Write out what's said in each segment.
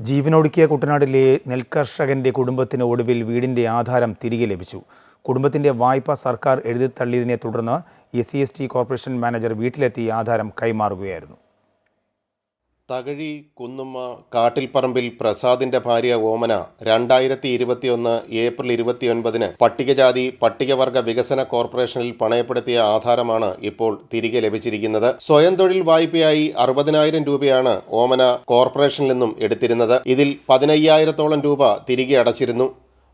ജീവനൊടുക്കിയ കുട്ടനാട്ടിലെ നെൽകർഷകന്റെ കുടുംബത്തിന് ഒടുവിൽ വീടിന്റെ ആധാരം തിരികെ ലഭിച്ചു. കുടുംബത്തിന്റെ വായ്പ സർക്കാർ എഴുതിത്തള്ളിയതിനെ തുടർന്ന് SC/ST കോർപ്പറേഷൻ മാനേജർ വീട്ടിലെത്തി ആധാരം കൈമാറുകയായിരുന്നു. തകഴി കുന്നുമ്മ കാട്ടിൽപ്പറമ്പിൽ പ്രസാദിന്റെ ഭാര്യ ഓമന 2021 ഏപ്രിൽ 29 പട്ടികജാതി പട്ടികവർഗ വികസന കോർപ്പറേഷനിൽ പണയപ്പെടുത്തിയ ആധാരമാണ് ഇപ്പോൾ തിരികെ ലഭിച്ചിരിക്കുന്നത്. സ്വയം തൊഴിൽ വായ്പയായി 60,000 രൂപയാണ് ഓമന കോർപ്പറേഷനിൽ നിന്നും എടുത്തിരുന്നത്. ഇതിൽ 15,000-ഓളം രൂപ തിരികെ അടച്ചിരുന്നു.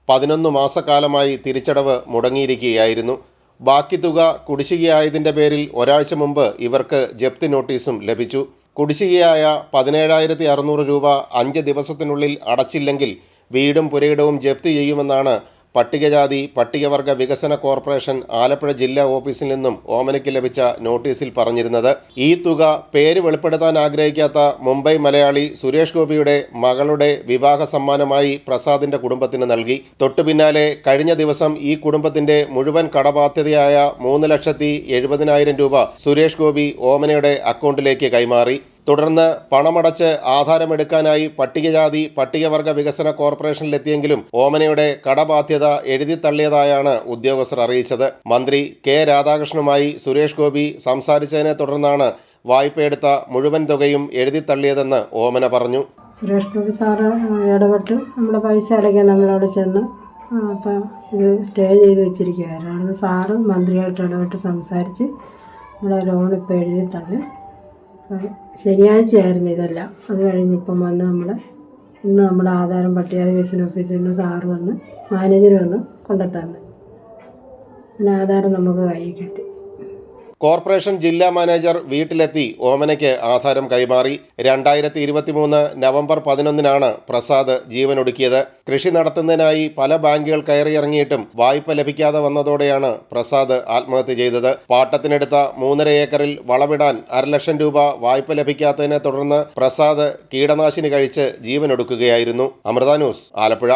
11 മാസക്കാലമായി തിരിച്ചടവ് മുടങ്ങിയിരിക്കുകയായിരുന്നു. ബാക്കി തുക കുടിശ്ശികയായതിന്റെ പേരിൽ ഒരാഴ്ച മുമ്പ് ഇവർക്ക് ജപ്തി നോട്ടീസും ലഭിച്ചു. കുടിശ്ശികയായ 17,600 രൂപ 5 ദിവസത്തിനുള്ളിൽ അടച്ചില്ലെങ്കിൽ വീടും പുരയിടവും ജപ്തി ചെയ്യുമെന്നാണ് പട്ടികജാതി പട്ടികവർഗ വികസന കോർപ്പറേഷൻ ആലപ്പുഴ ജില്ലാ ഓഫീസിൽ നിന്നും ഓമനയ്ക്ക് ലഭിച്ച നോട്ടീസിൽ പറഞ്ഞിരുന്നത്. ഈ തുക പേര് വെളിപ്പെടുത്താൻ ആഗ്രഹിക്കാത്ത മുംബൈ മലയാളി സുരേഷ് ഗോപിയുടെ മകളുടെ വിവാഹ സമ്മാനമായി പ്രസാദിന്റെ കുടുംബത്തിന് നൽകി. തൊട്ടു പിന്നാലെ കഴിഞ്ഞ ദിവസം ഈ കുടുംബത്തിന്റെ മുഴുവൻ കടബാധ്യതയായ 3,70,70,000 രൂപ സുരേഷ് ഗോപി ഓമനയുടെ അക്കൗണ്ടിലേക്ക് കൈമാറി. തുടർന്ന് പണമടച്ച് ആധാരമെടുക്കാനായി പട്ടികജാതി പട്ടികവർഗ വികസന കോർപ്പറേഷനിലെത്തിയെങ്കിലും ഓമനയുടെ കടബാധ്യത എഴുതിത്തള്ളിയതായാണ് ഉദ്യോഗസ്ഥർ അറിയിച്ചത്. മന്ത്രി K. രാധാകൃഷ്ണനുമായി സുരേഷ് ഗോപി സംസാരിച്ചതിനെ തുടർന്നാണ് വായ്പയെടുത്ത മുഴുവൻ തുകയും എഴുതിത്തള്ളിയതെന്ന് ഓമന പറഞ്ഞു. സുരേഷ് ഗോപി സാറ് ഇടപെട്ട് നമ്മുടെ പൈസ അടയ്ക്കാൻ നമ്മളവിടെ ചെന്ന് അപ്പം ഇത് സ്റ്റേ ചെയ്ത് വെച്ചിരിക്കുകയായിരുന്നു. സാറ് മന്ത്രിയായിട്ട് ഇടപെട്ട് സംസാരിച്ച് നമ്മുടെ ലോൺ ഇപ്പോൾ എഴുതിത്തള്ളി. ശനിയാഴ്ചയായിരുന്നു ഇതെല്ലാം. അത് കഴിഞ്ഞ് ഇപ്പം വന്ന് ഇന്ന് നമ്മുടെ ആധാരം പട്ടികജാതി വികസന ഓഫീസിൽ നിന്ന് സാറ് വന്ന് മാനേജർ വന്ന് കൊണ്ടുത്തന്നു. പിന്നെ ആധാരം നമുക്ക് കയ്യിൽ കിട്ടി. കോർപ്പറേഷൻ ജില്ലാ മാനേജർ വീട്ടിലെത്തി ഓമനയ്ക്ക് ആധാരം കൈമാറി. 2023 നവംബർ 11 പ്രസാദ് ജീവനൊടുക്കിയത്. കൃഷി നടത്തുന്നതിനായി പല ബാങ്കുകൾ കയറിയിറങ്ങിയിട്ടും വായ്പ ലഭിക്കാതെ വന്നതോടെയാണ് പ്രസാദ് ആത്മഹത്യ ചെയ്തത്. പാട്ടത്തിനെടുത്ത 3.5 ഏക്കറിൽ വളമിടാൻ 1,00,000 രൂപ വായ്പ ലഭിക്കാത്തതിനെ തുടർന്ന് പ്രസാദ് കീടനാശിനി കഴിച്ച് ജീവനൊടുക്കുകയായിരുന്നു. അമൃത ന്യൂസ്, ആലപ്പുഴ.